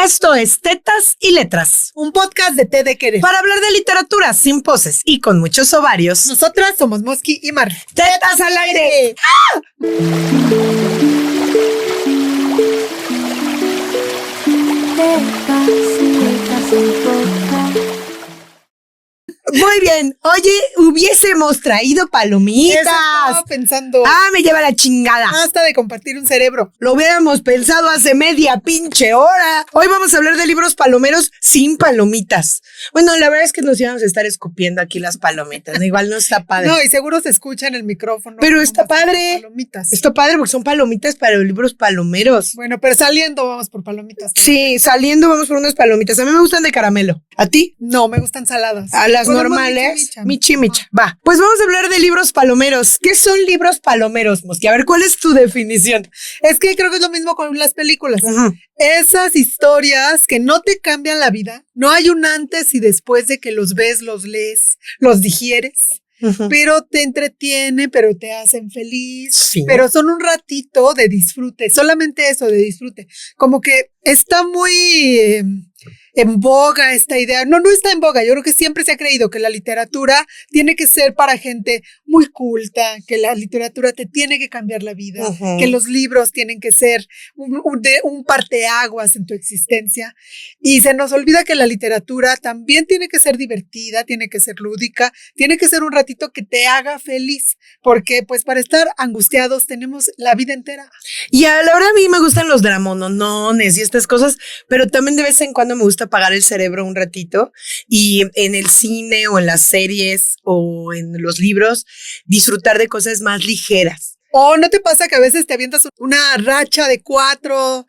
Esto es Tetas y Letras, un podcast de Té de Querer. para hablar de literatura sin poses y con muchos ovarios. Nosotras somos Mosqui y Mar. ¡Tetas al aire! ¡Ah! Muy bien. Oye, hubiésemos traído palomitas. Eso estaba pensando. Me lleva la chingada. Basta de compartir un cerebro. Lo hubiéramos pensado hace media pinche hora. Hoy vamos a hablar de libros palomeros sin palomitas. Bueno, la verdad es que nos íbamos a estar escupiendo aquí las palomitas. Igual no está padre. No, y seguro se escucha en el micrófono. Pero está padre. Palomitas. Está padre porque son palomitas para los libros palomeros. Bueno, pero saliendo vamos por palomitas. Sí, saliendo vamos por unas palomitas. A mí me gustan de caramelo. ¿A ti? No, me gustan saladas. A las Ponemos normales. Michi. Va. Pues vamos a hablar de libros palomeros. ¿Qué son libros palomeros, Mosqui? A ver, ¿cuál es tu definición? Es que creo que es lo mismo con las películas. Ajá. Esas historias que no te cambian la vida. No hay un antes y después de que los ves, los lees, los digieres. Pero te entretiene, pero te hacen feliz, Sí. pero son un ratito de disfrute, solamente eso, de disfrute. Como que está muy en boga esta idea. No está en boga. Yo creo que siempre se ha creído que la literatura tiene que ser para gente muy culta, que la literatura te tiene que cambiar la vida, que los libros tienen que ser un parteaguas en tu existencia. Y se nos olvida que la literatura también tiene que ser divertida, tiene que ser lúdica, tiene que ser un ratito que te haga feliz, porque pues para estar angustiados tenemos la vida entera. Y a la verdad a mí me gustan los dramonones y estas cosas, pero también de vez en cuando me gusta apagar el cerebro un ratito y en el cine o en las series o en los libros disfrutar de cosas más ligeras. ¿O no te pasa que a veces te avientas una racha de 4,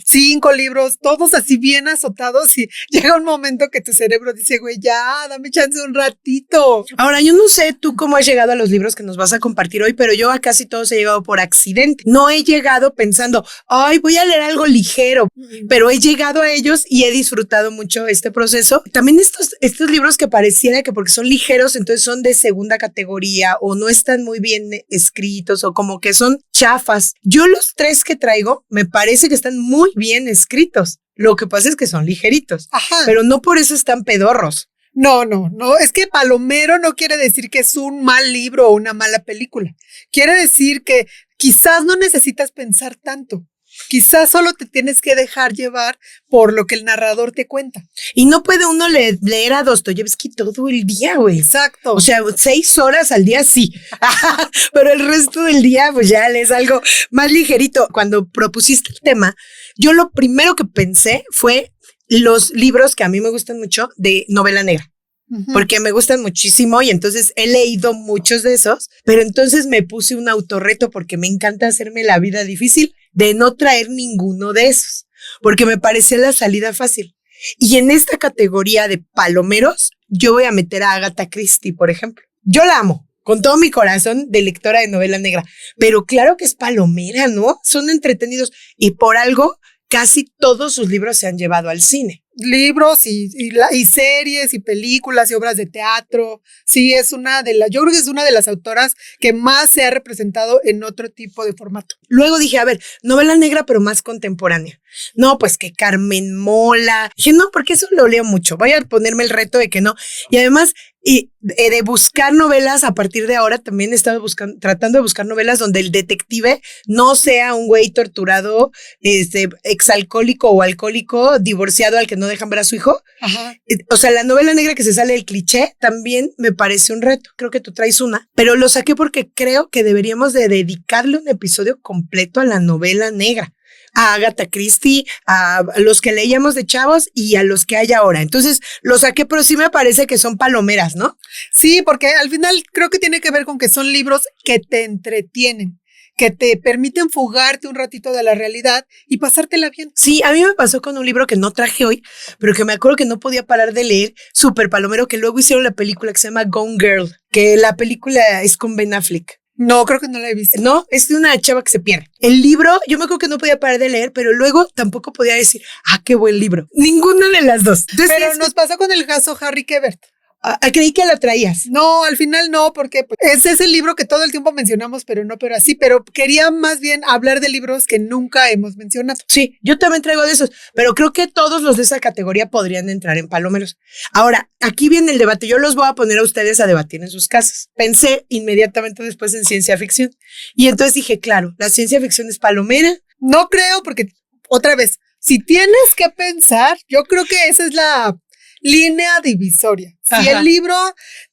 5 libros, todos así bien azotados y llega un momento que tu cerebro dice, güey, ya, dame chance un ratito? Ahora, yo no sé tú cómo has llegado a los libros que nos vas a compartir hoy, pero yo a casi todos he llegado por accidente. No he llegado pensando, ay, voy a leer algo ligero, pero he llegado a ellos y he disfrutado mucho este proceso. También estos libros que pareciera que porque son ligeros, entonces son de segunda categoría o no están muy bien escritos o como que son chafas. Yo los 3 que traigo me parece que están muy bien escritos. Lo que pasa es que son ligeritos. Ajá. Pero no por eso están pedorros. No, es que palomero no quiere decir que es un mal libro o una mala película. Quiere decir que quizás no necesitas pensar tanto. Quizás solo te tienes que dejar llevar por lo que el narrador te cuenta. Y no puede uno leer a Dostoyevsky todo el día, güey. Exacto. O sea, 6 horas al día sí, pero el resto del día pues ya lees algo más ligerito. Cuando propusiste el tema, yo lo primero que pensé fue los libros que a mí me gustan mucho de novela negra. Porque me gustan muchísimo y entonces he leído muchos de esos, pero entonces me puse un autorreto porque me encanta hacerme la vida difícil de no traer ninguno de esos, porque me parecía la salida fácil. Y en esta categoría de palomeros, yo voy a meter a Agatha Christie, por ejemplo. Yo la amo con todo mi corazón de lectora de novela negra, pero claro que es palomera, ¿no? Son entretenidos y por algo casi todos sus libros se han llevado al cine. Libros y series y películas y obras de teatro. Sí, yo creo que es una de las autoras que más se ha representado en otro tipo de formato. Luego dije, a ver, novela negra pero más contemporánea. No, pues que Carmen Mola. Dije, no, porque eso lo leo mucho. Voy a ponerme el reto de que no. Y además, de buscar novelas a partir de ahora, también he estado tratando de buscar novelas donde el detective no sea un güey torturado, exalcohólico o alcohólico, divorciado al que no dejan ver a su hijo. Ajá. O sea, la novela negra que se sale del cliché también me parece un reto. Creo que tú traes una, pero lo saqué porque creo que deberíamos de dedicarle un episodio completo a la novela negra. A Agatha Christie, a los que leíamos de chavos y a los que hay ahora. Entonces, lo saqué, pero sí me parece que son palomeras, ¿no? Sí, porque al final creo que tiene que ver con que son libros que te entretienen, que te permiten fugarte un ratito de la realidad y pasártela bien. Sí, a mí me pasó con un libro que no traje hoy, pero que me acuerdo que no podía parar de leer, súper palomero, que luego hicieron la película que se llama Gone Girl, que la película es con Ben Affleck. No, creo que no la he visto. No, es de una chava que se pierde. El libro, yo me acuerdo que no podía parar de leer, pero luego tampoco podía decir, qué buen libro. Ninguna de las dos. Entonces, pero nos pasó con el caso Harry Quebert. Creí que lo traías. No, al final no, porque pues, ese es el libro que todo el tiempo mencionamos, pero quería más bien hablar de libros que nunca hemos mencionado. Sí, yo también traigo de esos, pero creo que todos los de esa categoría podrían entrar en palomeros. Ahora, aquí viene el debate, yo los voy a poner a ustedes a debatir en sus casas. Pensé inmediatamente después en ciencia ficción y entonces dije, claro, la ciencia ficción es palomera. No creo, porque otra vez, si tienes que pensar, yo creo que esa es la línea divisoria. Si el libro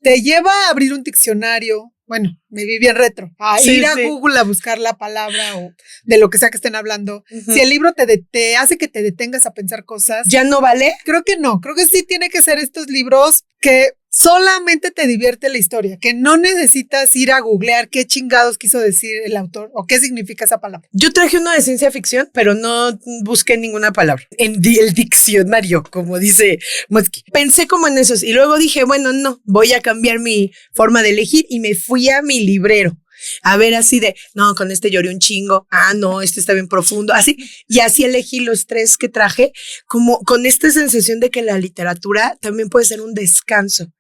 te lleva a abrir un diccionario, bueno, me vi bien retro, a ir a Google a buscar la palabra o de lo que sea que estén hablando. Si el libro te hace que te detengas a pensar cosas, ¿ya no vale? Creo que no, creo que sí tiene que ser estos libros que solamente te divierte la historia, que no necesitas ir a googlear qué chingados quiso decir el autor o qué significa esa palabra. Yo traje uno de ciencia ficción, pero no busqué ninguna palabra en el diccionario, como dice Motsky. Pensé como en esos y luego dije, bueno, no, voy a cambiar mi forma de elegir y me fui a mi librero. A ver, así de, no, con este lloré un chingo. No, este está bien profundo. Así, y así elegí los 3 que traje, como con esta sensación de que la literatura también puede ser un descanso.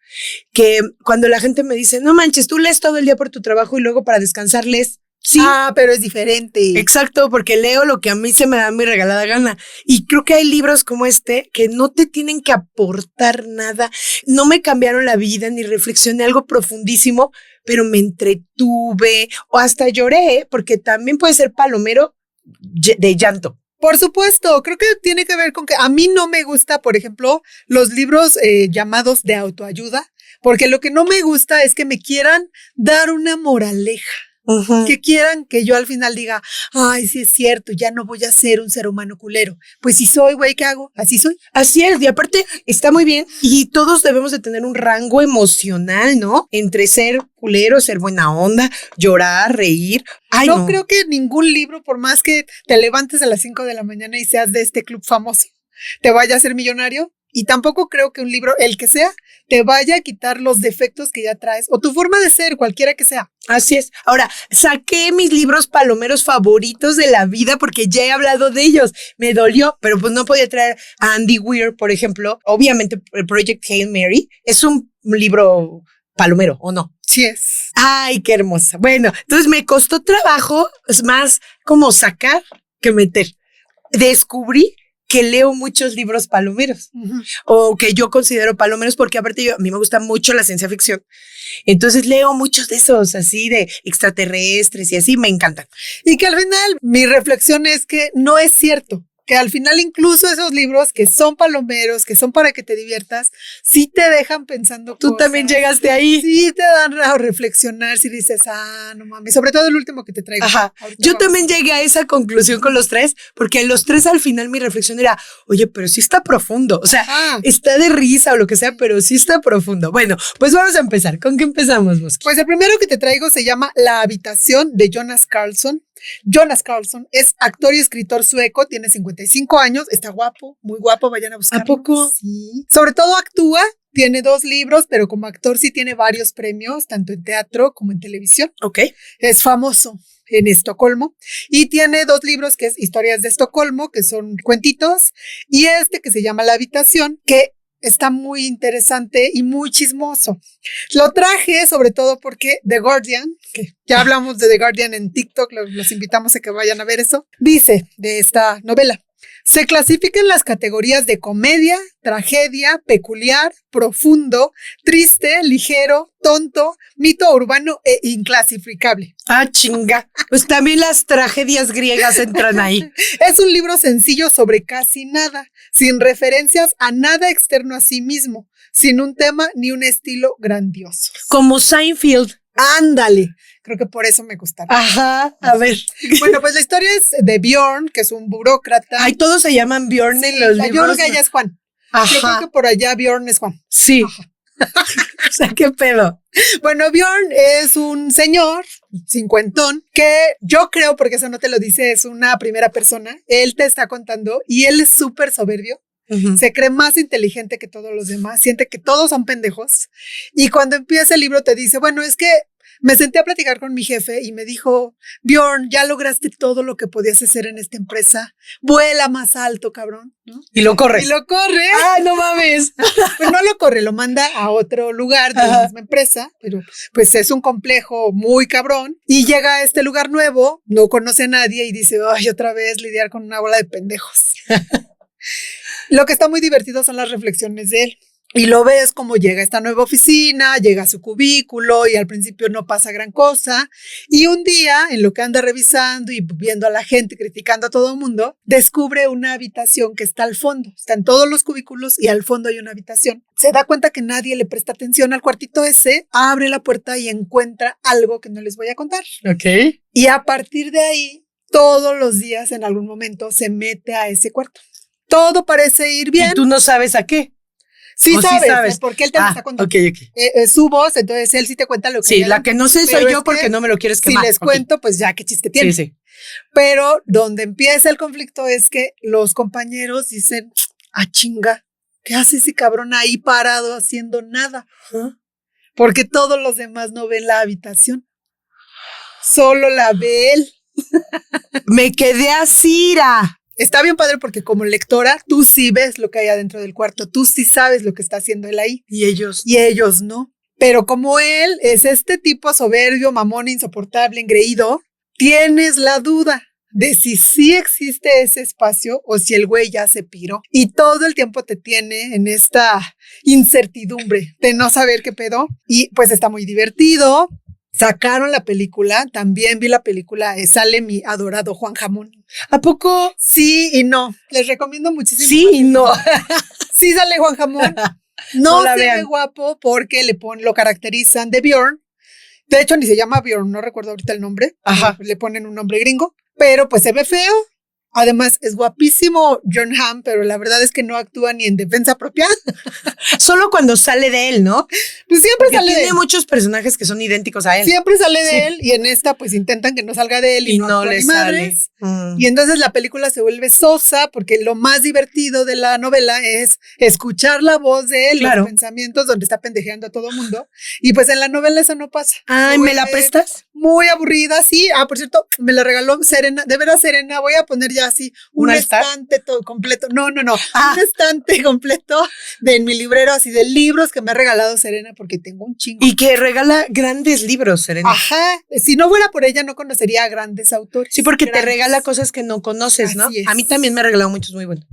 Que cuando la gente me dice, no manches, tú lees todo el día por tu trabajo y luego para descansar lees. Sí. Pero es diferente. Exacto, porque leo lo que a mí se me da mi regalada gana. Y creo que hay libros como este que no te tienen que aportar nada. No me cambiaron la vida ni reflexioné algo profundísimo, pero me entretuve o hasta lloré, porque también puede ser palomero de llanto. Por supuesto, creo que tiene que ver con que a mí no me gusta, por ejemplo, los libros llamados de autoayuda, porque lo que no me gusta es que me quieran dar una moraleja. Que quieran que yo al final diga, ay, sí es cierto, ya no voy a ser un ser humano culero. Pues si soy, güey, ¿qué hago? Así soy. Así es, y aparte está muy bien y todos debemos de tener un rango emocional, ¿no? Entre ser culero, ser buena onda, llorar, reír. No creo que ningún libro, por más que te levantes a las 5 de la mañana y seas de este club famoso, te vaya a ser millonario. Y tampoco creo que un libro, el que sea, te vaya a quitar los defectos que ya traes o tu forma de ser, cualquiera que sea. Así es. Ahora, saqué mis libros palomeros favoritos de la vida porque ya he hablado de ellos. Me dolió, pero pues no podía traer a Andy Weir, por ejemplo. Obviamente, el Project Hail Mary es un libro palomero, ¿o no? Sí es. Ay, qué hermosa. Bueno, entonces me costó trabajo, es más como sacar que meter. Descubrí que leo muchos libros palomeros o que yo considero palomeros porque aparte a mí me gusta mucho la ciencia ficción. Entonces leo muchos de esos así de extraterrestres y así me encantan. Y que al final mi reflexión es que no es cierto. Que al final incluso esos libros que son palomeros, que son para que te diviertas, sí te dejan pensando Tú cosas. También llegaste ahí. Sí te dan a reflexionar si dices, no mames, sobre todo el último que te traigo. Ajá. Yo también llegué a esa conclusión con los 3, porque los 3 al final mi reflexión era, oye, pero sí está profundo. O sea, está de risa o lo que sea, pero sí está profundo. Bueno, pues vamos a empezar. ¿Con qué empezamos, Motsky? Pues el primero que te traigo se llama La habitación de Jonas Karlsson. Jonas Karlsson es actor y escritor sueco, tiene 55 años, está guapo, muy guapo, vayan a buscarlo. ¿A poco? Sí. Sobre todo actúa, tiene 2 libros, pero como actor sí tiene varios premios, tanto en teatro como en televisión. Ok. Es famoso en Estocolmo y tiene 2 libros que es Historias de Estocolmo, que son cuentitos, y este que se llama La habitación, que está muy interesante y muy chismoso. Lo traje sobre todo porque The Guardian, que ya hablamos de The Guardian en TikTok, los invitamos a que vayan a ver eso, dice de esta novela: se clasifica en las categorías de comedia, tragedia, peculiar, profundo, triste, ligero, tonto, mito urbano e inclasificable. Chinga. Pues también las tragedias griegas entran ahí. Es un libro sencillo sobre casi nada, sin referencias a nada externo a sí mismo, sin un tema ni un estilo grandioso. Como Seinfeld. Ándale. Creo que por eso me gustaron. Ajá, a ver. Bueno, pues la historia es de Bjorn, que es un burócrata. Ay, todos se llaman Bjorn en los libros. Yo creo que allá es Juan. Ajá. Yo creo que por allá Bjorn es Juan. Sí. O sea, ¿qué pedo? Bueno, Bjorn es un señor cincuentón que yo creo, porque eso no te lo dice, es una primera persona. Él te está contando y él es súper soberbio. Se cree más inteligente que todos los demás, siente que todos son pendejos. Y cuando empieza el libro te dice, bueno, es que Me senté a platicar con mi jefe y me dijo, Bjorn, ya lograste todo lo que podías hacer en esta empresa. Vuela más alto, cabrón, ¿no? Y lo corre. Y lo corre. ¡Ah, no mames! Pues no lo corre, lo manda a otro lugar de la misma empresa, pero pues es un complejo muy cabrón. Y llega a este lugar nuevo, no conoce a nadie y dice, ay, otra vez lidiar con una bola de pendejos. Lo que está muy divertido son las reflexiones de él. Y lo ves como llega a esta nueva oficina, llega a su cubículo y al principio no pasa gran cosa. Y un día, en lo que anda revisando y viendo a la gente, criticando a todo el mundo, descubre una habitación que está al fondo. Están todos los cubículos y al fondo hay una habitación. Se da cuenta que nadie le presta atención al cuartito ese, abre la puerta y encuentra algo que no les voy a contar. Ok. Y a partir de ahí, todos los días en algún momento se mete a ese cuarto. Todo parece ir bien. ¿Y tú no sabes a qué? Sí ¿O sabes, sí sabes? porque él te lo está contando. Ok. Su voz, entonces él sí te cuenta lo que Sí, la que no sé soy pero yo es porque que no me lo quieres si quemar. les cuento, pues ya qué chiste tiene. Sí. Pero donde empieza el conflicto es que los compañeros dicen, chinga, ¿qué hace ese cabrón ahí parado haciendo nada? Porque todos los demás no ven la habitación. Solo la ve él. Me quedé así, Está bien padre porque como lectora, tú sí ves lo que hay adentro del cuarto. Tú sí sabes lo que está haciendo él ahí. Y ellos. Y ellos no. Pero como él es este tipo soberbio, mamón, insoportable, engreído, tienes la duda de si sí existe ese espacio o si el güey ya se piró. Y todo el tiempo te tiene en esta incertidumbre de no saber qué pedo. Y pues está muy divertido. Sacaron la película, también vi la película, sale mi adorado Juan Jamón. ¿A poco? Sí y no, les recomiendo muchísimo. Sí y no. Sí sale Juan Jamón. No se ve guapo porque lo caracterizan de Bjorn. De hecho, ni se llama Bjorn, no recuerdo ahorita el nombre. Ajá. Le ponen un nombre gringo, pero pues se ve feo. Además, es guapísimo Jon Hamm, pero la verdad es que no actúa ni en defensa propia. Solo cuando sale de él, ¿no? Pues siempre porque sale de él. Tiene muchos personajes que son idénticos a él. Siempre sale de él y en esta pues intentan que no salga de él y no le sale. Y entonces la película se vuelve sosa porque lo más divertido de la novela es escuchar la voz de él, los pensamientos donde está pendejeando a todo mundo. Y pues en la novela eso no pasa. Ay, ¿me la prestas? Muy aburrida, sí. Por cierto, me la regaló Serena. De veras, Serena, voy a poner ya así un estante todo completo. No. Un estante completo en mi librero así de libros que me ha regalado Serena porque tengo un chingo. Y que regala grandes libros, Serena. Ajá. Si no fuera por ella, no conocería a grandes autores. Sí, porque te regala cosas que no conoces, ¿no? A mí también me ha regalado muchos muy buenos.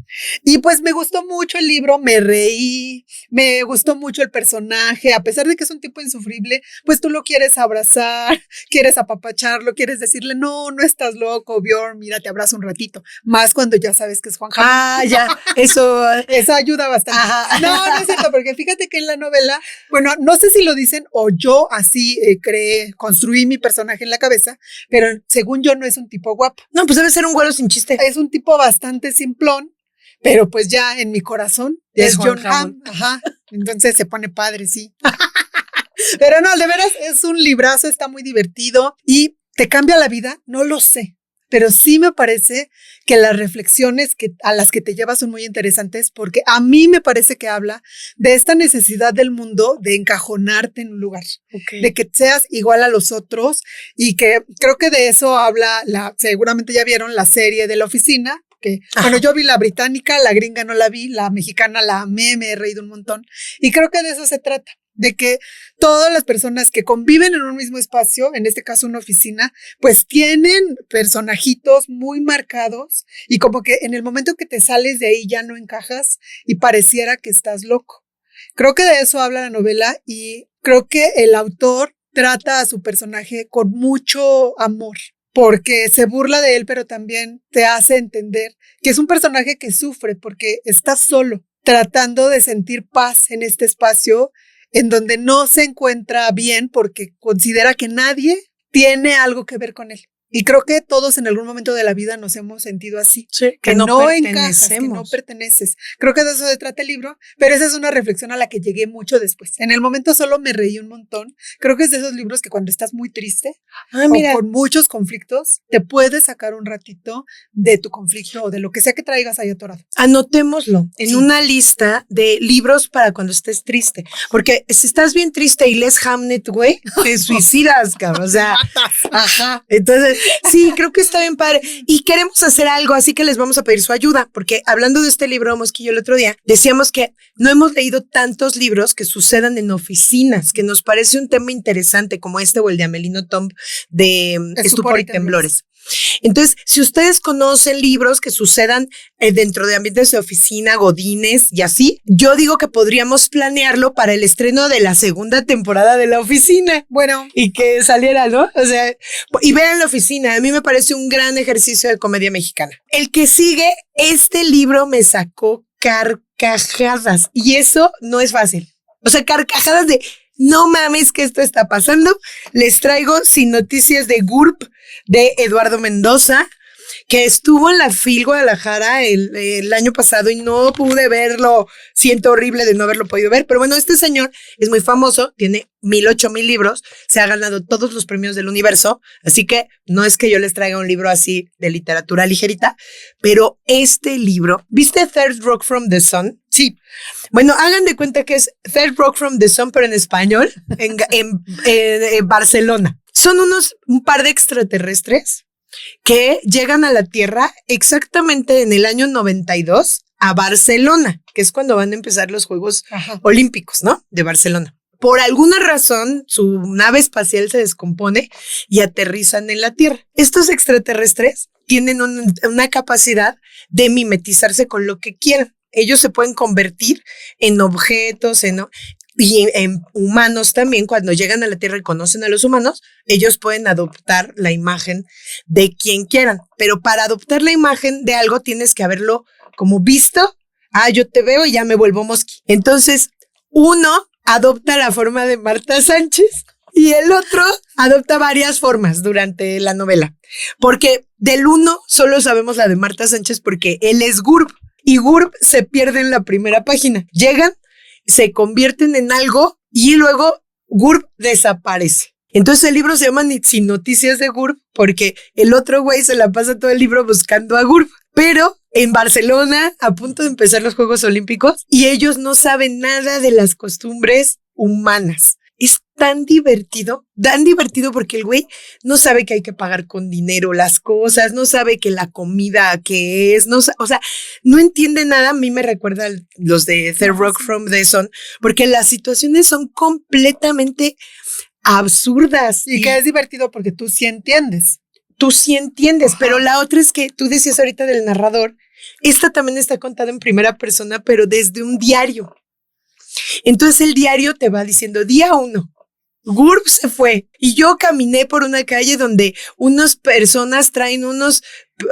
Y pues me gustó mucho el libro, me reí, me gustó mucho el personaje, a pesar de que es un tipo insufrible, pues tú lo quieres abrazar, quieres apapacharlo, quieres decirle, no estás loco, Bjorn, mira, te abrazo un ratito. Más cuando ya sabes que es Juan Jamón. Ya, eso ayuda bastante. Ajá. No es cierto, porque fíjate que en la novela, bueno, no sé si lo dicen o yo así construí mi personaje en la cabeza, pero según yo no es un tipo guapo. No, pues debe ser un güero sin chiste. Es un tipo bastante simplón, pero pues ya en mi corazón es Jon Hamm. Ajá. Entonces se pone padre, sí. Pero no, de veras es un librazo, está muy divertido y te cambia la vida, no lo sé. Pero sí me parece que las reflexiones a las que te llevas son muy interesantes porque a mí me parece que habla de esta necesidad del mundo de encajonarte en un lugar, de que seas igual a los otros y que creo que de eso habla, seguramente ya vieron la serie de La Oficina. Bueno, yo vi la británica, la gringa no la vi, la mexicana la amé, me he reído un montón y creo que de eso se trata. De que todas las personas que conviven en un mismo espacio, en este caso una oficina, pues tienen personajitos muy marcados y como que en el momento que te sales de ahí ya no encajas y pareciera que estás loco. Creo que de eso habla la novela y creo que el autor trata a su personaje con mucho amor porque se burla de él, pero también te hace entender que es un personaje que sufre porque está solo, tratando de sentir paz en este espacio en donde no se encuentra bien porque considera que nadie tiene algo que ver con él. Y creo que todos en algún momento de la vida nos hemos sentido así. Sí, que no encajas, que no perteneces. Creo que de eso se trata el libro, pero esa es una reflexión a la que llegué mucho después. En el momento solo me reí un montón. Creo que es de esos libros que cuando estás muy triste o con muchos conflictos, te puedes sacar un ratito de tu conflicto o de lo que sea que traigas ahí atorado. Anotémoslo en una lista de libros para cuando estés triste. Porque si estás bien triste y lees Hamnet, güey, te suicidas, cabrón. O sea, ajá. Entonces, sí, creo que está bien padre. Y queremos hacer algo, así que les vamos a pedir su ayuda. Porque hablando de este libro, Mosquillo, el otro día, decíamos que no hemos leído tantos libros que sucedan en oficinas, que nos parece un tema interesante, como este o el de Amelino Tomb de Estupor y Temblores. Entonces, si ustedes conocen libros que sucedan dentro de ambientes de oficina, godines y así, yo digo que podríamos planearlo para el estreno de la segunda temporada de La Oficina. Bueno. Y que saliera, ¿no? O sea, y vean La Oficina. A mí me parece un gran ejercicio de comedia mexicana. El que sigue, este libro me sacó carcajadas y eso no es fácil. O sea, carcajadas de no mames que esto está pasando. Les traigo Sin Noticias de GURP de Eduardo Mendoza, que estuvo en la FIL Guadalajara el año pasado y no pude verlo. Siento horrible de no haberlo podido ver, pero bueno, este señor es muy famoso, tiene 8,000 libros, se ha ganado todos los premios del universo, así que no es que yo les traiga un libro así de literatura ligerita, pero este libro, ¿viste Third Rock from the Sun? Sí. Bueno, hagan de cuenta que es Third Rock from the Sun, pero en español, en Barcelona. Son un par de extraterrestres que llegan a la Tierra exactamente en el año 92 a Barcelona, que es cuando van a empezar los Juegos Olímpicos, ¿no? De Barcelona. Por alguna razón, su nave espacial se descompone y aterrizan en la Tierra. Estos extraterrestres tienen una capacidad de mimetizarse con lo que quieran. Ellos se pueden convertir en objetos, y en humanos también. Cuando llegan a la Tierra y conocen a los humanos, ellos pueden adoptar la imagen de quien quieran. Pero para adoptar la imagen de algo tienes que haberlo como visto. Yo te veo y ya me vuelvo mosqui. Entonces, uno adopta la forma de Marta Sánchez y el otro adopta varias formas durante la novela. Porque del uno solo sabemos la de Marta Sánchez porque él es GURP. Y GURP se pierde en la primera página. Llegan, se convierten en algo y luego GURP desaparece. Entonces el libro se llama Sin Noticias de GURP porque el otro güey se la pasa todo el libro buscando a GURP. Pero en Barcelona, a punto de empezar los Juegos Olímpicos, y ellos no saben nada de las costumbres humanas. Es tan divertido porque el güey no sabe que hay que pagar con dinero las cosas, no sabe que la comida que es, o sea, no entiende nada. A mí me recuerda los de Third Rock from the Sun, porque las situaciones son completamente absurdas. Y que es divertido porque tú sí entiendes. Tú sí entiendes, pero la otra es que tú decías ahorita del narrador, esta también está contada en primera persona, pero desde un diario. Entonces el diario te va diciendo, día 1, GURP se fue y yo caminé por una calle donde unas personas traen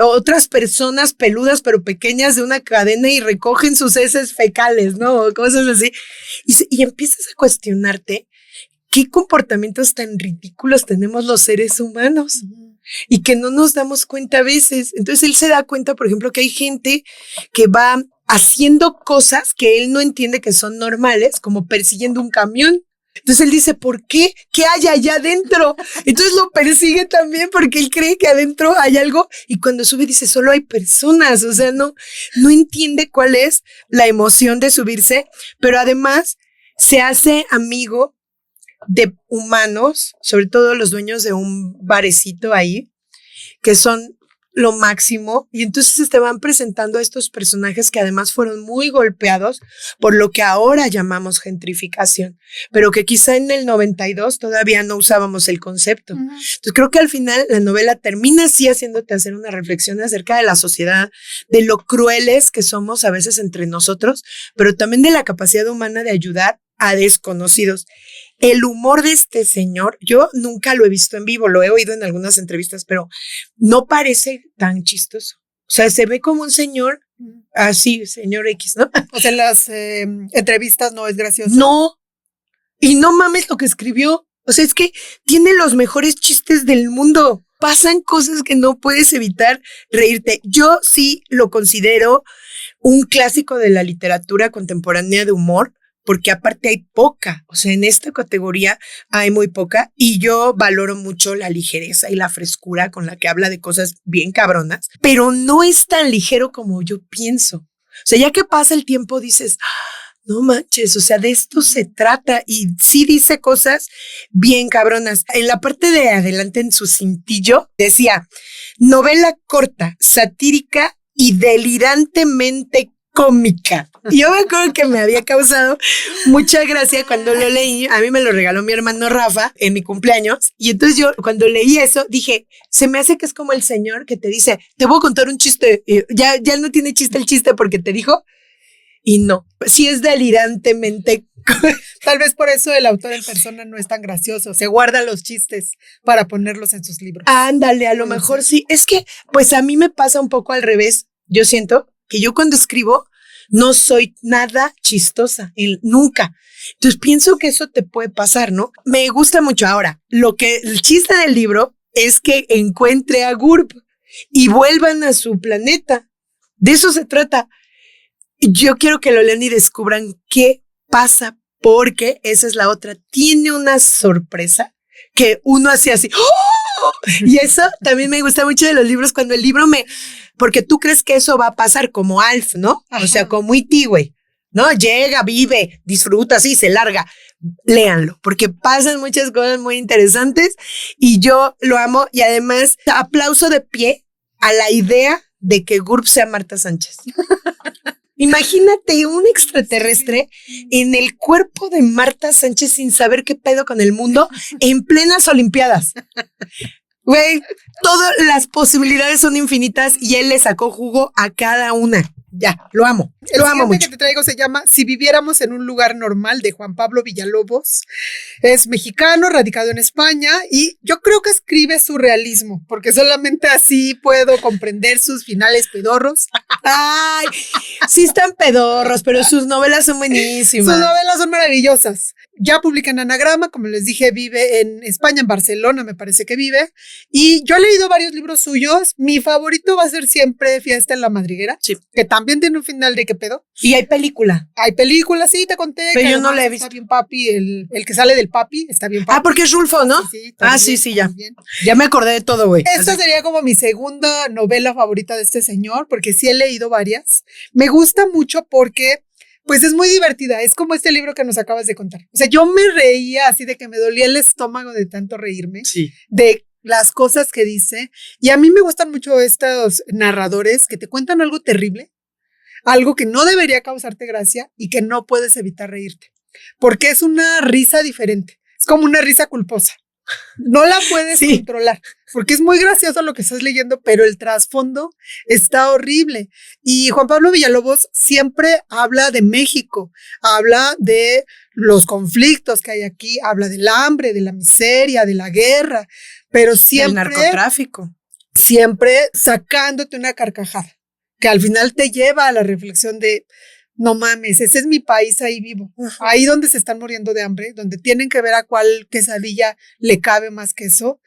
otras personas peludas pero pequeñas de una cadena y recogen sus heces fecales, ¿no? O cosas así. Y empiezas a cuestionarte qué comportamientos tan ridículos tenemos los seres humanos. Y que no nos damos cuenta a veces. Entonces él se da cuenta, por ejemplo, que hay gente que va haciendo cosas que él no entiende que son normales, como persiguiendo un camión. Entonces él dice, ¿por qué? ¿Qué hay allá adentro? Entonces lo persigue también porque él cree que adentro hay algo y cuando sube dice, solo hay personas. O sea, no entiende cuál es la emoción de subirse, pero además se hace amigo de humanos, sobre todo los dueños de un barecito ahí, que son lo máximo, y entonces te van presentando a estos personajes que además fueron muy golpeados por lo que ahora llamamos gentrificación, pero que quizá en el 92 todavía no usábamos el concepto. Entonces creo que al final la novela termina así haciéndote hacer una reflexión acerca de la sociedad, de lo crueles que somos a veces entre nosotros, pero también de la capacidad humana de ayudar a desconocidos. El humor de este señor, yo nunca lo he visto en vivo, lo he oído en algunas entrevistas, pero no parece tan chistoso. O sea, se ve como un señor así, señor X, ¿no? O sea, en las entrevistas no es gracioso. No, y no mames lo que escribió. O sea, es que tiene los mejores chistes del mundo. pasan cosas que no puedes evitar reírte. Yo sí lo considero un clásico de la literatura contemporánea de humor, porque aparte hay poca, o sea, en esta categoría hay muy poca, y yo valoro mucho la ligereza y la frescura con la que habla de cosas bien cabronas, pero no es tan ligero como yo pienso. O sea, ya que pasa el tiempo dices, no manches, o sea, de esto se trata, y sí dice cosas bien cabronas. En la parte de adelante, en su cintillo, decía, novela corta, satírica y delirantemente cómica. Y yo me acuerdo que me había causado mucha gracia cuando lo leí. A mí me lo regaló mi hermano Rafa en mi cumpleaños. Y entonces yo, cuando leí eso, dije, se me hace que es como el señor que te dice, te voy a contar un chiste. Ya no tiene chiste el chiste porque te dijo. Y no, sí es delirantemente. Tal vez por eso el autor en persona no es tan gracioso. Se guarda los chistes para ponerlos en sus libros. Ándale, a lo mejor sí. Es que, pues a mí me pasa un poco al revés. Yo siento que yo cuando escribo no soy nada chistosa, nunca. Entonces pienso que eso te puede pasar, ¿no? Me gusta mucho. Ahora, el chiste del libro es que encuentre a GURB y vuelvan a su planeta. De eso se trata. Yo quiero que lo lean y descubran qué pasa, porque esa es la otra. Tiene una sorpresa que uno hace así. ¡Oh! Y eso también me gusta mucho de los libros, cuando el libro porque tú crees que eso va a pasar como Alf, ¿no? Ajá. O sea, como E.T., güey, ¿no? Llega, vive, disfruta, así, se larga. Léanlo, porque pasan muchas cosas muy interesantes y yo lo amo. Y además, aplauso de pie a la idea de que GURB sea Marta Sánchez. Imagínate un extraterrestre en el cuerpo de Marta Sánchez sin saber qué pedo con el mundo en plenas Olimpiadas. Güey, todas las posibilidades son infinitas y él le sacó jugo a cada una. Ya, lo amo. Lo amo mucho. El que te traigo se llama Si viviéramos en un lugar normal, de Juan Pablo Villalobos. Es mexicano, radicado en España, y yo creo que escribe surrealismo, porque solamente así puedo comprender sus finales pedorros. Ay, sí están pedorros, pero sus novelas son buenísimas. Sus novelas son maravillosas. Ya publica en Anagrama, como les dije, vive en España, en Barcelona, me parece que vive. Y yo he leído varios libros suyos. Mi favorito va a ser siempre Fiesta en la Madriguera, sí, que también tiene un final de qué pedo. Y hay película. Hay película, sí, te conté. Pero yo no la he visto. Está bien papi, el que sale del papi, está bien papi. Ah, porque es Rulfo, ¿no? Sí, sí, ya. Ya me acordé de todo, güey. Esta sería como mi segunda novela favorita de este señor, porque sí he leído varias. Me gusta mucho porque pues es muy divertida, es como este libro que nos acabas de contar. O sea, yo me reía así de que me dolía el estómago de tanto reírme, sí, de las cosas que dice. Y a mí me gustan mucho estos narradores que te cuentan algo terrible, algo que no debería causarte gracia y que no puedes evitar reírte, porque es una risa diferente, es como una risa culposa. No la puedes controlar, porque es muy gracioso lo que estás leyendo, pero el trasfondo está horrible. Y Juan Pablo Villalobos siempre habla de México, habla de los conflictos que hay aquí, habla del hambre, de la miseria, de la guerra, pero siempre... El narcotráfico. Siempre sacándote una carcajada, que al final te lleva a la reflexión de... No mames, ese es mi país, ahí vivo. Ahí donde se están muriendo de hambre, donde tienen que ver a cuál quesadilla le cabe más queso.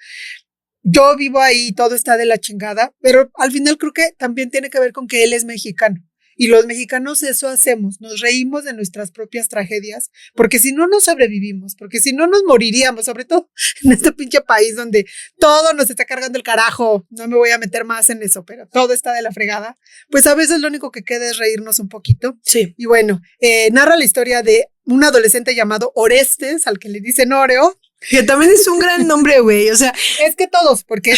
Yo vivo ahí, todo está de la chingada, pero al final creo que también tiene que ver con que él es mexicano. Y los mexicanos eso hacemos, nos reímos de nuestras propias tragedias, porque si no, no sobrevivimos, porque si no, nos moriríamos, sobre todo en este pinche país donde todo nos está cargando el carajo. No me voy a meter más en eso, pero todo está de la fregada. Pues a veces lo único que queda es reírnos un poquito. Sí. Y bueno, narra la historia de un adolescente llamado Orestes, al que le dicen Oreo. Que también es un gran nombre, güey, o sea. Es que todos, porque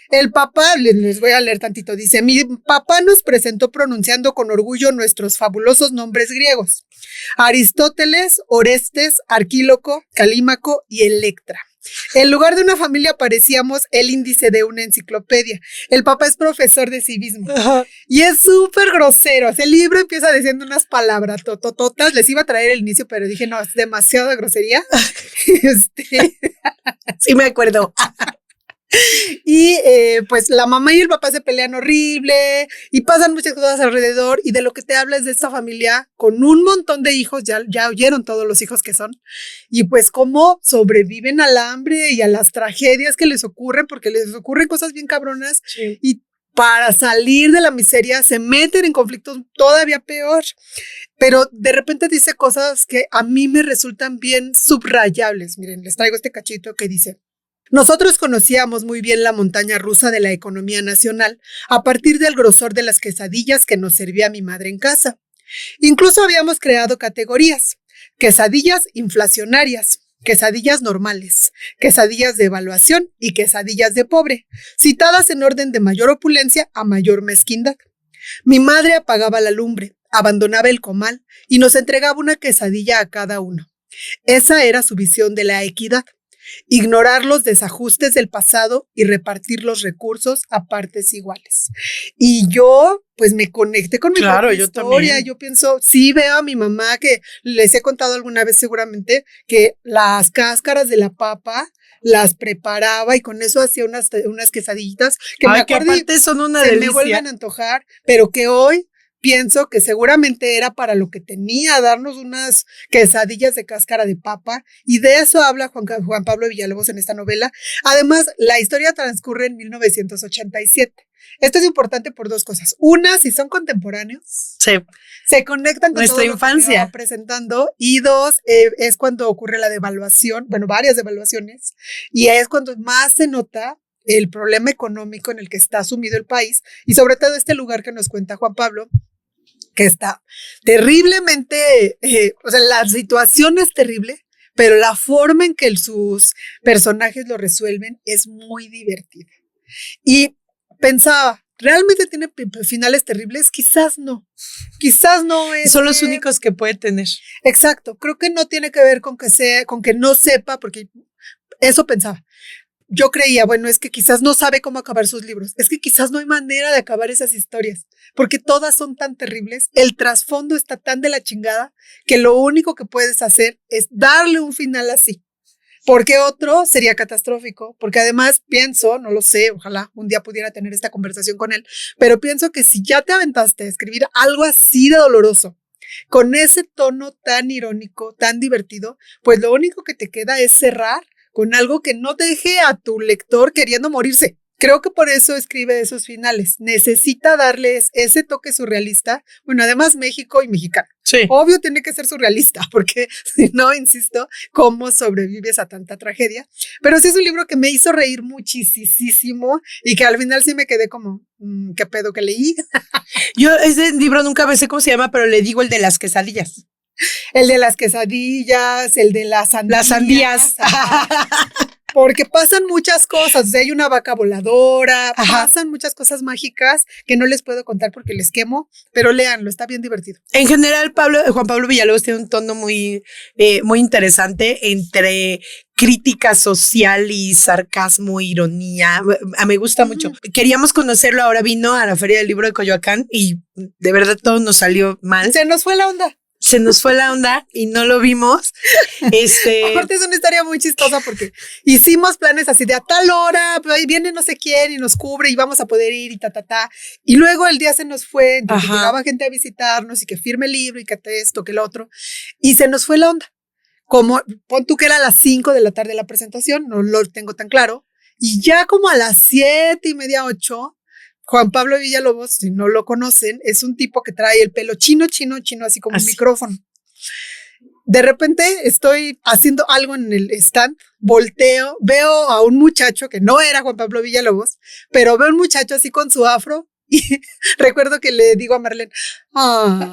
el papá, les voy a leer tantito, dice, mi papá nos presentó pronunciando con orgullo nuestros fabulosos nombres griegos: Aristóteles, Orestes, Arquíloco, Calímaco y Electra. En lugar de una familia parecíamos el índice de una enciclopedia. El papá es profesor de civismo. Ajá. Y es súper grosero. El libro empieza diciendo unas palabras totototas. Les iba a traer el inicio, pero dije, no, es demasiada grosería. Sí me acuerdo. Y pues la mamá y el papá se pelean horrible y pasan muchas cosas alrededor, y de lo que te habla es de esta familia con un montón de hijos, ya oyeron todos los hijos que son, y pues cómo sobreviven al hambre y a las tragedias que les ocurren, porque les ocurren cosas bien cabronas, Sí. y para salir de la miseria se meten en conflictos todavía peor. Pero de repente dice cosas que a mí me resultan bien subrayables. Miren, les traigo este cachito que dice: nosotros conocíamos muy bien la montaña rusa de la economía nacional a partir del grosor de las quesadillas que nos servía mi madre en casa. Incluso habíamos creado categorías: quesadillas inflacionarias, quesadillas normales, quesadillas de evaluación y quesadillas de pobre, citadas en orden de mayor opulencia a mayor mezquindad. Mi madre apagaba la lumbre, abandonaba el comal y nos entregaba una quesadilla a cada uno. Esa era su visión de la equidad: ignorar los desajustes del pasado y repartir los recursos a partes iguales. Y yo, pues me conecté con mi propia historia. También. Yo pienso, sí veo a mi mamá, que les he contado alguna vez seguramente, que las cáscaras de la papa las preparaba y con eso hacía unas quesadillitas que me acuerdo, que aparte son una se delicia. me vuelven a antojar, pero que hoy pienso que seguramente era para lo que tenía, darnos unas quesadillas de cáscara de papa, y de eso habla Juan Pablo Villalobos en esta novela. Además, la historia transcurre en 1987. Esto es importante por dos cosas. Una, si son contemporáneos, Sí. se conectan con Nuestra todo lo infancia. que se va presentando. Y dos, es cuando ocurre la devaluación, bueno, varias devaluaciones, y es cuando más se nota el problema económico en el que está sumido el país, y sobre todo este lugar que nos cuenta Juan Pablo, que está terriblemente, o sea, la situación es terrible, pero la forma en que sus personajes lo resuelven es muy divertida. Y pensaba, ¿realmente tiene finales terribles? Quizás no es. Son los únicos que puede tener. Exacto, creo que no tiene que ver con que no sepa, porque eso pensaba. Yo creía, bueno, es que quizás no sabe cómo acabar sus libros, es que quizás no hay manera de acabar esas historias, porque todas son tan terribles, el trasfondo está tan de la chingada, que lo único que puedes hacer es darle un final así, porque otro sería catastrófico, porque además pienso, no lo sé, ojalá un día pudiera tener esta conversación con él, pero pienso que si ya te aventaste a escribir algo así de doloroso, con ese tono tan irónico, tan divertido, pues lo único que te queda es cerrar con algo que no deje a tu lector queriendo morirse. Creo que por eso escribe esos finales. Necesita darles ese toque surrealista. Bueno, además México y mexicano. Sí. Obvio tiene que ser surrealista, porque si no, insisto, ¿cómo sobrevives a tanta tragedia? Pero sí es un libro que me hizo reír muchísimo y que al final sí me quedé como, ¿qué pedo que leí? Yo ese libro nunca me sé cómo se llama, pero le digo el de las quesadillas. El de las quesadillas, el de las sandías. Las sandías. Porque pasan muchas cosas. O sea, hay una vaca voladora, Ajá. pasan muchas cosas mágicas que no les puedo contar porque les quemo, pero léanlo, está bien divertido. En general, Juan Pablo Villalobos tiene un tono muy interesante entre crítica social y sarcasmo, ironía. Me gusta mucho. Queríamos conocerlo, ahora vino a la Feria del Libro de Coyoacán y de verdad todo nos salió mal. Se nos fue la onda. Se nos fue la onda y no lo vimos. Aparte es una historia muy chistosa porque hicimos planes así de a tal hora, pero ahí viene no sé quién y nos cubre y vamos a poder ir y y luego el día se nos fue, entonces llegaba gente a visitarnos y que firme el libro y que esto, que lo otro, y se nos fue la onda. Como, pon tú que era a las 5 de la tarde la presentación, no lo tengo tan claro, y ya como a las 7:30, 8, Juan Pablo Villalobos, si no lo conocen, es un tipo que trae el pelo chino, así como un micrófono. De repente estoy haciendo algo en el stand, volteo, veo a un muchacho que no era Juan Pablo Villalobos, pero veo a un muchacho así con su afro y recuerdo que le digo a Marlene,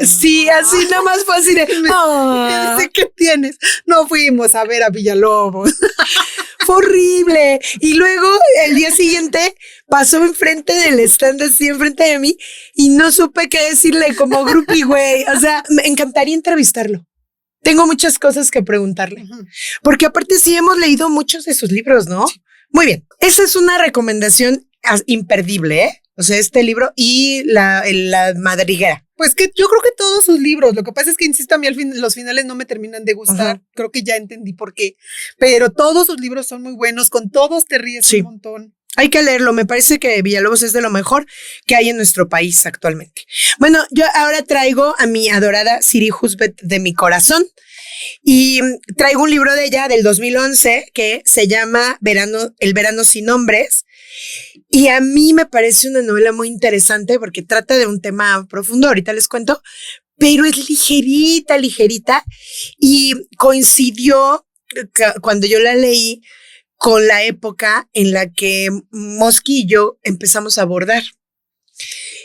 sí, así nada más fue así de, ¿qué tienes? No fuimos a ver a Villalobos. Fue horrible. Y luego el día siguiente pasó enfrente del stand, así enfrente de mí, y no supe qué decirle como groupie, güey. O sea, me encantaría entrevistarlo. Tengo muchas cosas que preguntarle. Porque aparte sí hemos leído muchos de sus libros, ¿no? Sí. Muy bien. Esa es una recomendación imperdible, ¿eh? O sea, este libro y la madriguera. Pues que yo creo que todos sus libros, lo que pasa es que, insisto, a mí los finales no me terminan de gustar. Creo que ya entendí por qué. Pero todos sus libros son muy buenos, con todos te ríes un montón. Hay que leerlo, me parece que Villalobos es de lo mejor que hay en nuestro país actualmente. Bueno, yo ahora traigo a mi adorada Siri Husbeth de mi corazón y traigo un libro de ella del 2011 que se llama El verano sin hombres y a mí me parece una novela muy interesante porque trata de un tema profundo, ahorita les cuento, pero es ligerita y coincidió cuando yo la leí con la época en la que Mosqui y yo empezamos a bordar.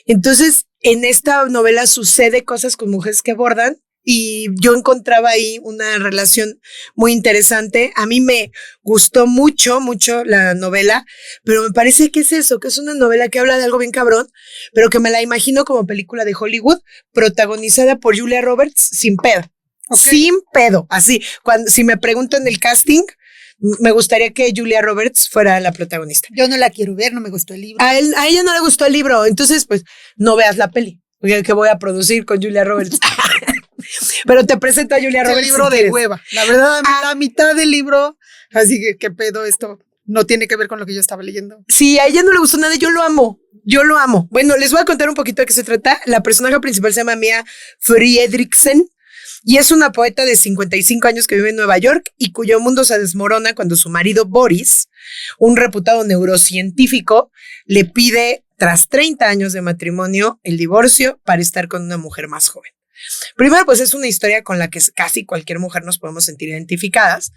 Entonces, en esta novela sucede cosas con mujeres que bordan y yo encontraba ahí una relación muy interesante. A mí me gustó mucho la novela, pero me parece que es eso, que es una novela que habla de algo bien cabrón, pero que me la imagino como película de Hollywood, protagonizada por Julia Roberts sin pedo. Okay. Sin pedo, así. Si me preguntan el casting, me gustaría que Julia Roberts fuera la protagonista. Yo no la quiero ver, no me gustó el libro. A ella no le gustó el libro, entonces pues no veas la peli que voy a producir con Julia Roberts. Pero te presento a Julia Roberts. El libro de hueva. La verdad, la mitad del libro, así que qué pedo esto. No tiene que ver con lo que yo estaba leyendo. Sí, a ella no le gustó nada, yo lo amo. Bueno, les voy a contar un poquito de qué se trata. La personaje principal se llama Mia Fredriksen. Y es una poeta de 55 años que vive en Nueva York y cuyo mundo se desmorona cuando su marido Boris, un reputado neurocientífico, le pide, tras 30 años de matrimonio, el divorcio para estar con una mujer más joven. Primero, pues es una historia con la que casi cualquier mujer nos podemos sentir identificadas,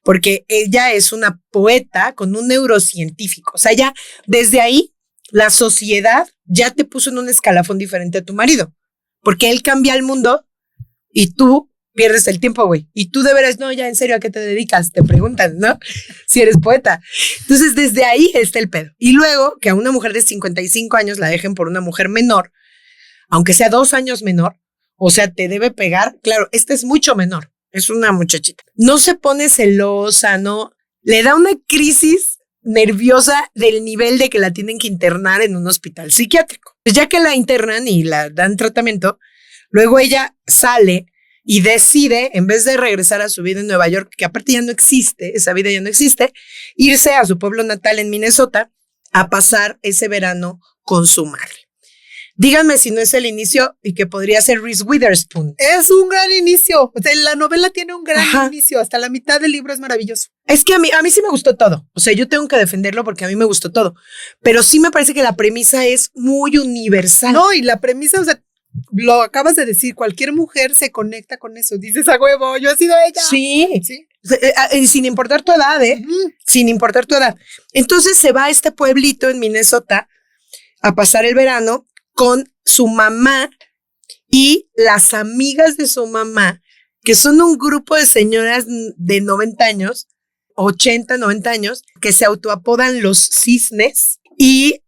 porque ella es una poeta con un neurocientífico. O sea, ya desde ahí, la sociedad ya te puso en un escalafón diferente a tu marido, porque él cambia el mundo y tú pierdes el tiempo, güey. Y tú de veras, no, ya en serio, ¿a qué te dedicas? Te preguntan, ¿no? Si eres poeta. Entonces, desde ahí está el pedo. Y luego, que a una mujer de 55 años la dejen por una mujer menor, aunque sea 2 años menor, o sea, te debe pegar. Claro, esta es mucho menor. Es una muchachita. No se pone celosa, no. Le da una crisis nerviosa del nivel de que la tienen que internar en un hospital psiquiátrico. Pues ya que la internan y la dan tratamiento, luego ella sale y decide, en vez de regresar a su vida en Nueva York, que aparte ya no existe, esa vida ya no existe, irse a su pueblo natal en Minnesota a pasar ese verano con su madre. Díganme si no es el inicio y que podría ser Reese Witherspoon. Es un gran inicio. O sea, la novela tiene un gran inicio. Hasta la mitad del libro es maravilloso. Es que a mí sí me gustó todo. O sea, yo tengo que defenderlo porque a mí me gustó todo. Pero sí me parece que la premisa es muy universal. No, y la premisa, o sea, lo acabas de decir, cualquier mujer se conecta con eso. Dices, a huevo, yo he sido ella. Sí. Sin importar tu edad, sin importar tu edad. Entonces se va a este pueblito en Minnesota a pasar el verano con su mamá y las amigas de su mamá, que son un grupo de señoras de 90 años, 80, 90 años, que se autoapodan los cisnes y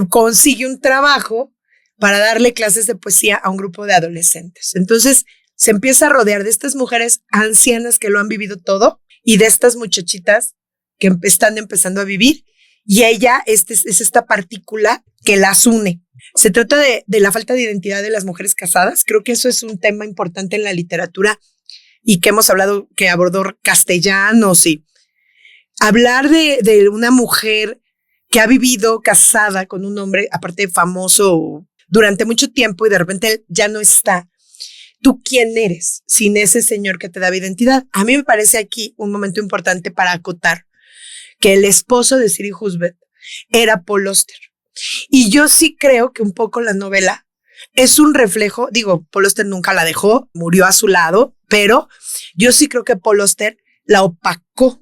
consigue un trabajo para darle clases de poesía a un grupo de adolescentes. Entonces se empieza a rodear de estas mujeres ancianas que lo han vivido todo y de estas muchachitas que están empezando a vivir, y ella es esta partícula que las une. Se trata de la falta de identidad de las mujeres casadas. Creo que eso es un tema importante en la literatura y que hemos hablado, que abordó Castellanos, y hablar de una mujer que ha vivido casada con un hombre, aparte famoso, durante mucho tiempo y de repente él ya no está. ¿Tú quién eres sin ese señor que te da identidad? A mí me parece aquí un momento importante para acotar que el esposo de Siri Husbeth era Paul Auster. Y yo sí creo que un poco la novela es un reflejo, digo, Paul Auster nunca la dejó, murió a su lado, pero yo sí creo que Paul Auster la opacó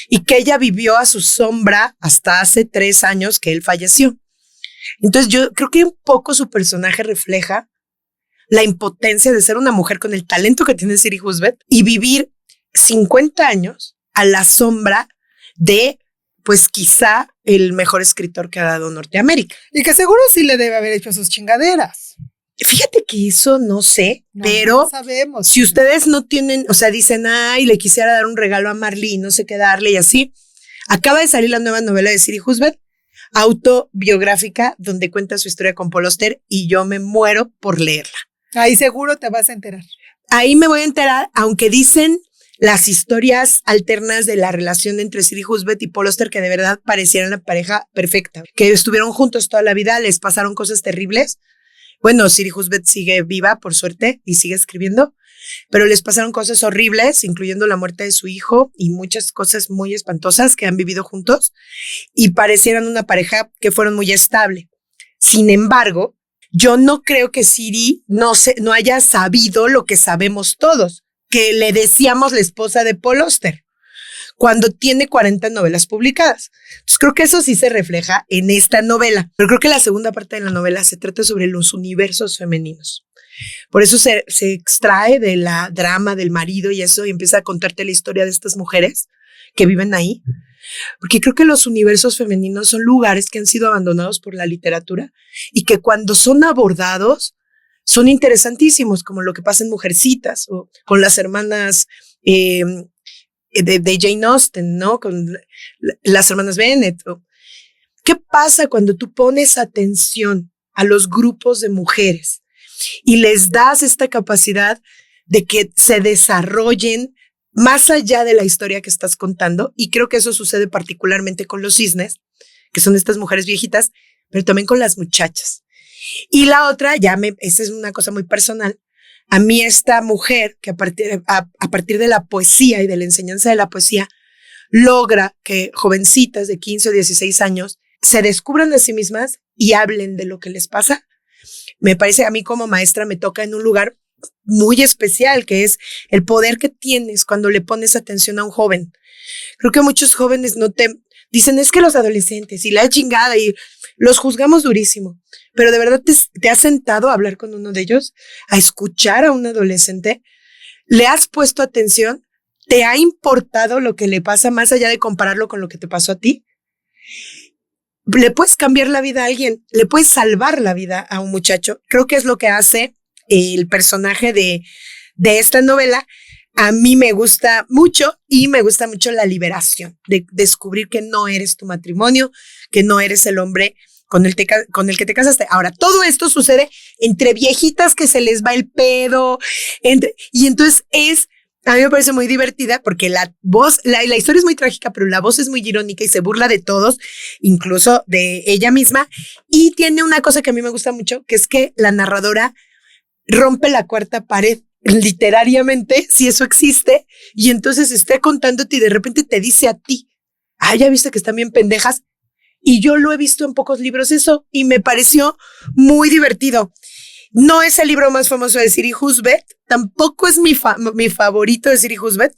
y que ella vivió a su sombra hasta hace 3 años que él falleció. Entonces yo creo que un poco su personaje refleja la impotencia de ser una mujer con el talento que tiene Siri Husbeth y vivir 50 años a la sombra de, pues quizá, el mejor escritor que ha dado Norteamérica. Y que seguro sí le debe haber hecho sus chingaderas. Fíjate que eso no sé, pero no sabemos. Si ustedes no tienen, o sea, dicen, ay, le quisiera dar un regalo a Marlene, no sé qué darle y así. Acaba de salir la nueva novela de Siri Husbeth, autobiográfica, donde cuenta su historia con Paul Auster, y yo me muero por leerla. Ahí seguro te vas a enterar. Ahí me voy a enterar, aunque dicen las historias alternas de la relación entre Siri Husband y Paul Auster, que de verdad parecieran la pareja perfecta, que estuvieron juntos toda la vida, les pasaron cosas terribles. Bueno, Siri Husband sigue viva, por suerte, y sigue escribiendo, pero les pasaron cosas horribles, incluyendo la muerte de su hijo y muchas cosas muy espantosas que han vivido juntos, y parecieran una pareja que fueron muy estable. Sin embargo, yo no creo que Siri no haya sabido lo que sabemos todos, que le decíamos la esposa de Paul Auster, cuando tiene 40 novelas publicadas. Entonces creo que eso sí se refleja en esta novela, pero creo que la segunda parte de la novela se trata sobre los universos femeninos. Por eso se extrae de la drama del marido y eso, y empieza a contarte la historia de estas mujeres que viven ahí, porque creo que los universos femeninos son lugares que han sido abandonados por la literatura y que cuando son abordados son interesantísimos, como lo que pasa en Mujercitas o con las hermanas de Jane Austen, ¿no? Con las hermanas Bennet. ¿Qué pasa cuando tú pones atención a los grupos de mujeres y les das esta capacidad de que se desarrollen más allá de la historia que estás contando? Y creo que eso sucede particularmente con los cisnes, que son estas mujeres viejitas, pero también con las muchachas. Y la otra, esa es una cosa muy personal. A mí esta mujer que a partir de la poesía y de la enseñanza de la poesía logra que jovencitas de 15 o 16 años se descubran a sí mismas y hablen de lo que les pasa. Me parece, a mí como maestra me toca en un lugar muy especial, que es el poder que tienes cuando le pones atención a un joven. Creo que muchos jóvenes dicen, es que los adolescentes y la chingada, y los juzgamos durísimo, pero de verdad te has sentado a hablar con uno de ellos, a escuchar a un adolescente, le has puesto atención, te ha importado lo que le pasa más allá de compararlo con lo que te pasó a ti. Le puedes cambiar la vida a alguien, le puedes salvar la vida a un muchacho. Creo que es lo que hace el personaje de esta novela. A mí me gusta mucho y me gusta mucho la liberación de descubrir que no eres tu matrimonio, que no eres el hombre con el que te casaste. Ahora, todo esto sucede entre viejitas que se les va el pedo, y entonces a mí me parece muy divertida porque la voz, la historia es muy trágica, pero la voz es muy irónica y se burla de todos, incluso de ella misma, y tiene una cosa que a mí me gusta mucho, que es que la narradora rompe la cuarta pared, literariamente, si eso existe, y entonces está contándote y de repente te dice a ti, ya viste que están bien pendejas, y yo lo he visto en pocos libros eso, y me pareció muy divertido. No es el libro más famoso de Siri Husband, tampoco es mi favorito de Siri Husband,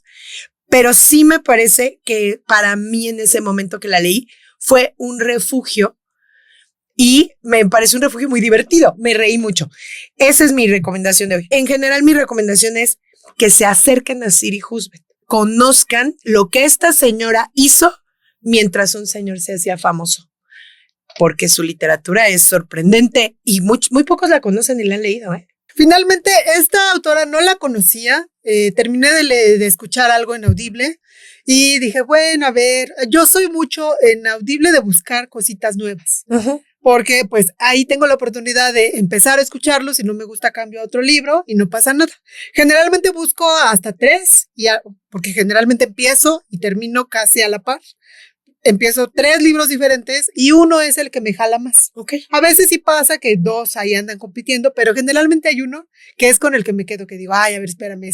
pero sí me parece que para mí en ese momento que la leí fue un refugio, y me parece un refugio muy divertido, me reí mucho. Esa es mi recomendación de hoy. En general, mi recomendación es que se acerquen a Siri Husband, conozcan lo que esta señora hizo mientras un señor se hacía famoso, porque su literatura es sorprendente y muy pocos la conocen y la han leído. Finalmente, esta autora no la conocía, terminé de escuchar algo en Audible y dije, bueno, a ver, yo soy mucho en Audible de buscar cositas nuevas. Uh-huh. Porque pues ahí tengo la oportunidad de empezar a escucharlo, si no me gusta cambio a otro libro y no pasa nada. Generalmente busco hasta 3, porque generalmente empiezo y termino casi a la par. Empiezo 3 libros diferentes y uno es el que me jala más. Okay. A veces sí pasa que 2 ahí andan compitiendo, pero generalmente hay uno que es con el que me quedo, que digo, a ver, espérame,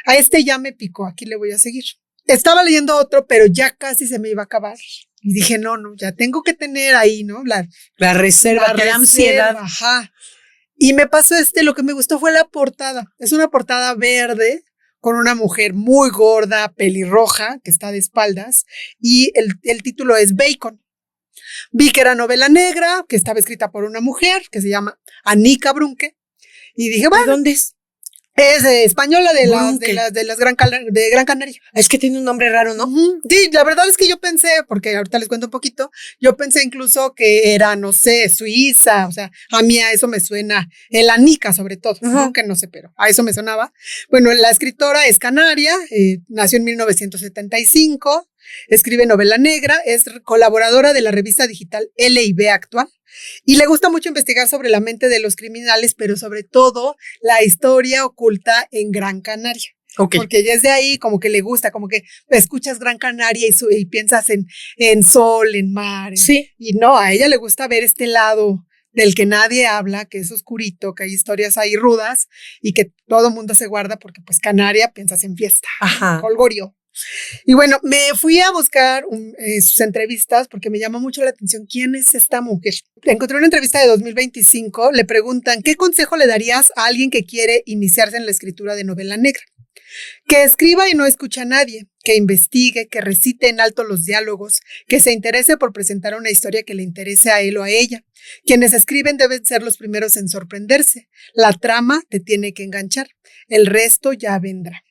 a este ya me picó, aquí le voy a seguir. Estaba leyendo otro, pero ya casi se me iba a acabar. Y dije, no, ya tengo que tener ahí, ¿no? La reserva, te da ansiedad. Ajá. Y me pasó lo que me gustó fue la portada. Es una portada verde con una mujer muy gorda, pelirroja, que está de espaldas, y el título es Bacon. Vi que era novela negra, que estaba escrita por una mujer, que se llama Anica Brunke, y dije, bueno. ¿De dónde es? Es española de Gran Canaria. Es que tiene un nombre raro, ¿no? Uh-huh. Sí, la verdad es que yo pensé, porque ahorita les cuento un poquito, yo pensé incluso que era, no sé, Suiza, o sea, a mí a eso me suena, el Anica sobre todo, uh-huh. ¿No? Que no sé, pero a eso me sonaba. Bueno, la escritora es canaria, nació en 1975, escribe novela negra, es colaboradora de la revista digital L&B Actual. Y le gusta mucho investigar sobre la mente de los criminales, pero sobre todo la historia oculta en Gran Canaria. Ok. Porque ella es de ahí, como que le gusta, como que escuchas Gran Canaria y piensas en sol, en mar. Sí. Y no, a ella le gusta ver este lado del que nadie habla, que es oscurito, que hay historias ahí rudas y que todo mundo se guarda porque pues Canaria piensas en fiesta, Ajá. colgorio. Y bueno, me fui a buscar sus entrevistas porque me llamó mucho la atención quién es esta mujer. Encontré una entrevista de 2025, le preguntan, ¿qué consejo le darías a alguien que quiere iniciarse en la escritura de novela negra? Que escriba y no escuche a nadie, que investigue, que recite en alto los diálogos, que se interese por presentar una historia que le interese a él o a ella. Quienes escriben deben ser los primeros en sorprenderse. La trama te tiene que enganchar, el resto ya vendrá.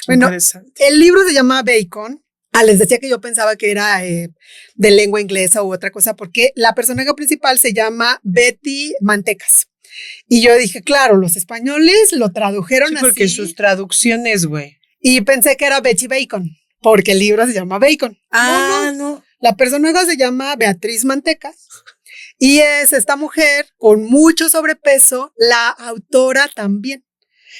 Bueno, el libro se llama Bacon. Les decía que yo pensaba que era de lengua inglesa u otra cosa, porque la personaje principal se llama Betty Mantecas. Y yo dije, claro, los españoles lo tradujeron así. Porque sus traducciones, güey. Y pensé que era Betty Bacon, porque el libro se llama Bacon. No. La personaje se llama Beatriz Mantecas. Y es esta mujer con mucho sobrepeso, la autora también.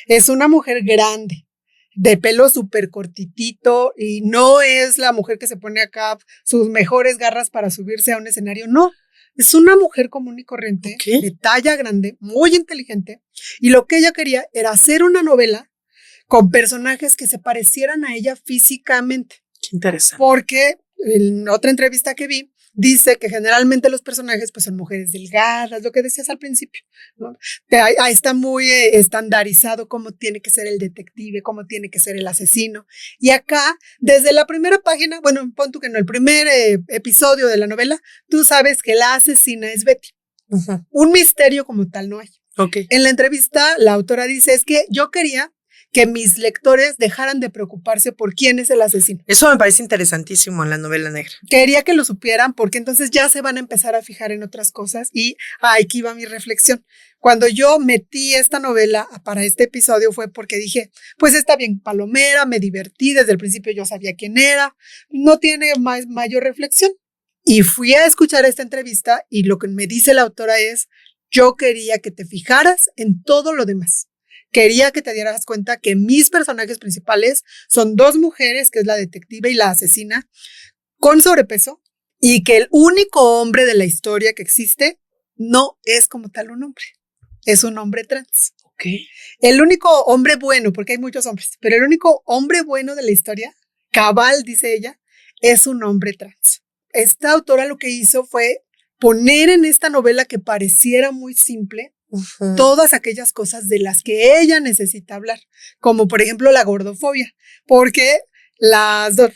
Es una mujer grande, de pelo súper cortitito, y no es la mujer que se pone acá sus mejores garras para subirse a un escenario, no. Es una mujer común y corriente, de talla grande, muy inteligente, y lo que ella quería era hacer una novela con personajes que se parecieran a ella físicamente. Qué interesante. Porque en otra entrevista que vi, dice que generalmente los personajes pues son mujeres delgadas, lo que decías al principio, ¿no? Ahí está muy estandarizado cómo tiene que ser el detective, cómo tiene que ser el asesino. Y acá, desde la primera página, bueno, pon tú que no, el primer episodio de la novela, tú sabes que la asesina es Betty. Uh-huh. Un misterio como tal no hay. Okay. En la entrevista, la autora dice, es que yo quería que mis lectores dejaran de preocuparse por quién es el asesino. Eso me parece interesantísimo en la novela negra. Quería que lo supieran porque entonces ya se van a empezar a fijar en otras cosas y aquí va mi reflexión. Cuando yo metí esta novela para este episodio fue porque dije, pues está bien palomera, me divertí, desde el principio yo sabía quién era, no tiene mayor reflexión. Y fui a escuchar esta entrevista y lo que me dice la autora es, yo quería que te fijaras en todo lo demás. Quería que te dieras cuenta que mis personajes principales son dos mujeres, que es la detective y la asesina, con sobrepeso, y que el único hombre de la historia que existe no es como tal un hombre, es un hombre trans. Okay. El único hombre bueno, porque hay muchos hombres, pero el único hombre bueno de la historia, cabal, dice ella, es un hombre trans. Esta autora lo que hizo fue poner en esta novela que pareciera muy simple, uh-huh, todas aquellas cosas de las que ella necesita hablar, como por ejemplo la gordofobia, porque las dos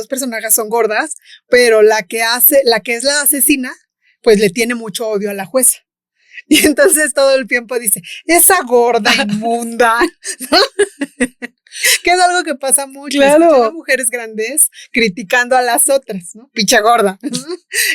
personajes son gordas, pero la que es la asesina, pues le tiene mucho odio a la jueza. Y entonces todo el tiempo dice, esa gorda inmunda, ¿no? Que es algo que pasa mucho. Claro. A mujeres grandes criticando a las otras, ¿no? Picha gorda.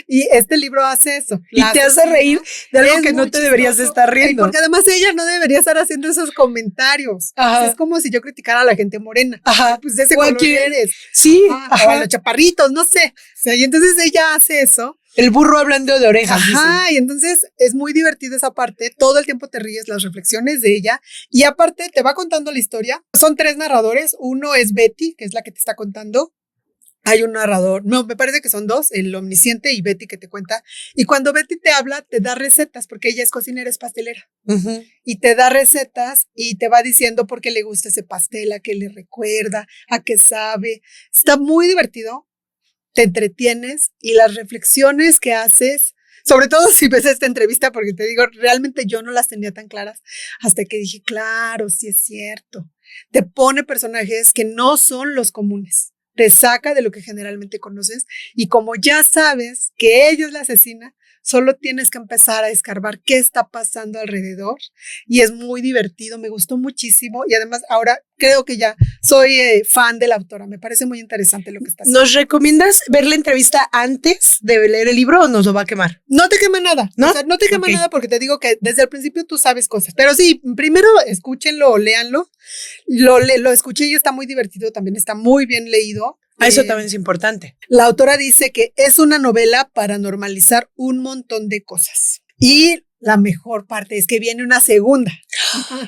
Y este libro hace eso. Y te hace reír de algo que no te deberías de estar riendo. Porque además ella no debería estar haciendo esos comentarios. O sea, es como si yo criticara a la gente morena. Ajá. Pues de ese color eres. Sí. O a los chaparritos, no sé. O sea, y entonces ella hace eso. El burro hablando de orejas. Ajá, dicen. Y entonces es muy divertido esa parte, todo el tiempo te ríes, las reflexiones de ella, y aparte te va contando la historia. Son tres narradores, uno es Betty, que es la que te está contando, hay un narrador, no, me parece que son dos, el omnisciente y Betty que te cuenta, y cuando Betty te habla, te da recetas, porque ella es cocinera, es pastelera, uh-huh, y te da recetas y te va diciendo por qué le gusta ese pastel, a qué le recuerda, a qué sabe, está muy divertido. Te entretienes y las reflexiones que haces, sobre todo si ves esta entrevista, porque te digo, realmente yo no las tenía tan claras hasta que dije, claro, sí es cierto. Te pone personajes que no son los comunes, te saca de lo que generalmente conoces y como ya sabes que ella es la asesina, solo tienes que empezar a escarbar qué está pasando alrededor y es muy divertido, me gustó muchísimo y además ahora creo que ya soy fan de la autora, me parece muy interesante lo que está haciendo. ¿Nos recomiendas ver la entrevista antes de leer el libro o nos lo va a quemar? No te quema nada, ¿no? O sea, no te quema nada porque te digo que desde el principio tú sabes cosas, pero sí, primero escúchenlo o léanlo, lo escuché y está muy divertido, también está muy bien leído. Eso también es importante. La autora dice que es una novela para normalizar un montón de cosas. Y la mejor parte es que viene una segunda.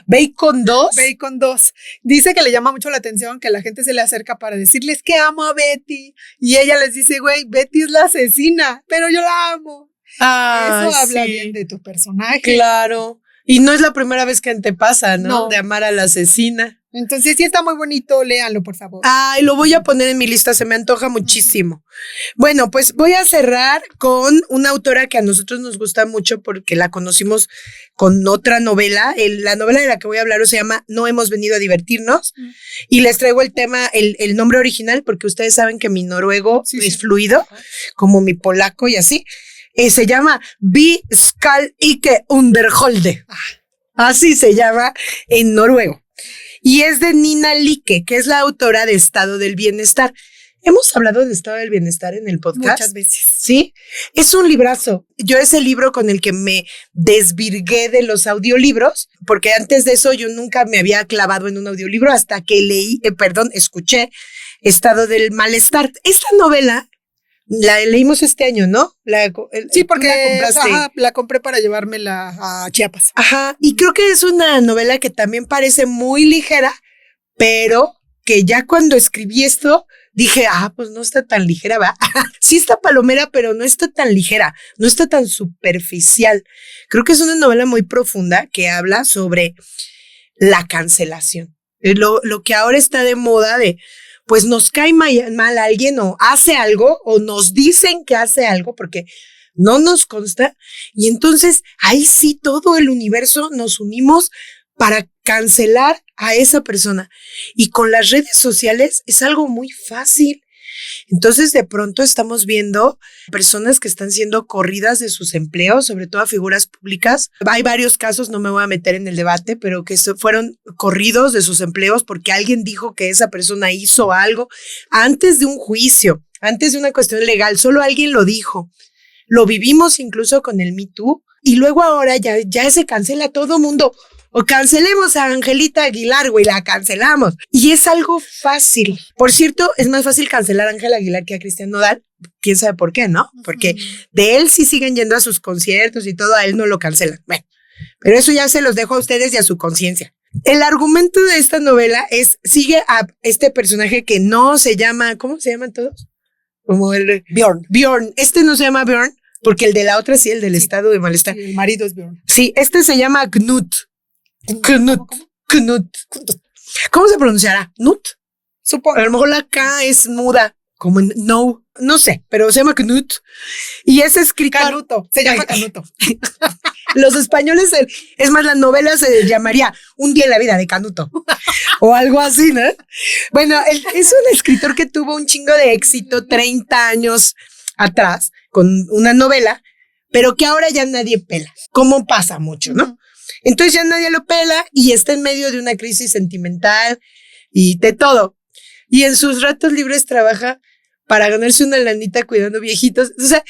Bacon 2. Bacon 2. Dice que le llama mucho la atención que la gente se le acerca para decirles que amo a Betty. Y ella les dice, güey, Betty es la asesina, pero yo la amo. Eso habla bien de tu personaje. Claro. Y no es la primera vez que te pasa, ¿no? De amar a la asesina. Entonces sí está muy bonito, léanlo, por favor. Ay, lo voy a poner en mi lista, se me antoja muchísimo. Bueno, pues voy a cerrar con una autora que a nosotros nos gusta mucho porque la conocimos con otra novela. La novela de la que voy a hablar se llama No hemos venido a divertirnos. Y les traigo el tema, el nombre original, porque ustedes saben que mi noruego es fluido, como mi polaco y así. Se llama Vi skal ikke underholde. Así se llama en noruego. Y es de Nina Like, que es la autora de Estado del Bienestar. Hemos hablado de Estado del Bienestar en el podcast. Muchas veces. Sí, es un librazo. Yo es el libro con el que me desvirgué de los audiolibros, porque antes de eso yo nunca me había clavado en un audiolibro hasta que escuché Estado del Malestar. Esta novela la leímos este año, ¿no? Sí, porque la compré para llevármela a Chiapas. Ajá, y creo que es una novela que también parece muy ligera, pero que ya cuando escribí esto, dije, pues no está tan ligera, ¿va? Sí está palomera, pero no está tan ligera, no está tan superficial. Creo que es una novela muy profunda que habla sobre la cancelación. Lo que ahora está de moda pues nos cae mal a alguien o hace algo o nos dicen que hace algo porque no nos consta y entonces ahí sí todo el universo nos unimos para cancelar a esa persona y con las redes sociales es algo muy fácil. Entonces de pronto estamos viendo personas que están siendo corridas de sus empleos, sobre todo a figuras públicas. Hay varios casos, no me voy a meter en el debate, pero que fueron corridos de sus empleos porque alguien dijo que esa persona hizo algo antes de un juicio, antes de una cuestión legal, solo alguien lo dijo. Lo vivimos incluso con el Me Too y luego ahora ya se cancela todo mundo. O cancelemos a Angelita Aguilar, güey, la cancelamos. Y es algo fácil. Por cierto, es más fácil cancelar a Ángela Aguilar que a Cristian Nodal. ¿Quién sabe por qué, no? Porque de él sí siguen yendo a sus conciertos y todo, a él no lo cancelan. Bueno, pero eso ya se los dejo a ustedes y a su conciencia. El argumento de esta novela sigue a este personaje que no se llama, ¿cómo se llaman todos? Como el Bjorn. Este no se llama Bjorn, porque el de la otra sí, el del estado de malestar. Sí, el marido es Bjorn. Sí, este se llama Knut. ¿Cómo se pronunciará? ¿Nut? Supongo. A lo mejor la K es muda, como en no sé, pero se llama Knut. Y es escritor. Canuto, se llama Canuto. Los españoles, es más, la novela se llamaría Un día en la vida de Canuto. O algo así, ¿no? Bueno, es un escritor que tuvo un chingo de éxito 30 años atrás con una novela, pero que ahora ya nadie pela. Como pasa mucho, ¿no? Entonces ya nadie lo pela y está en medio de una crisis sentimental y de todo. Y en sus ratos libres trabaja para ganarse una lanita cuidando viejitos. O sea,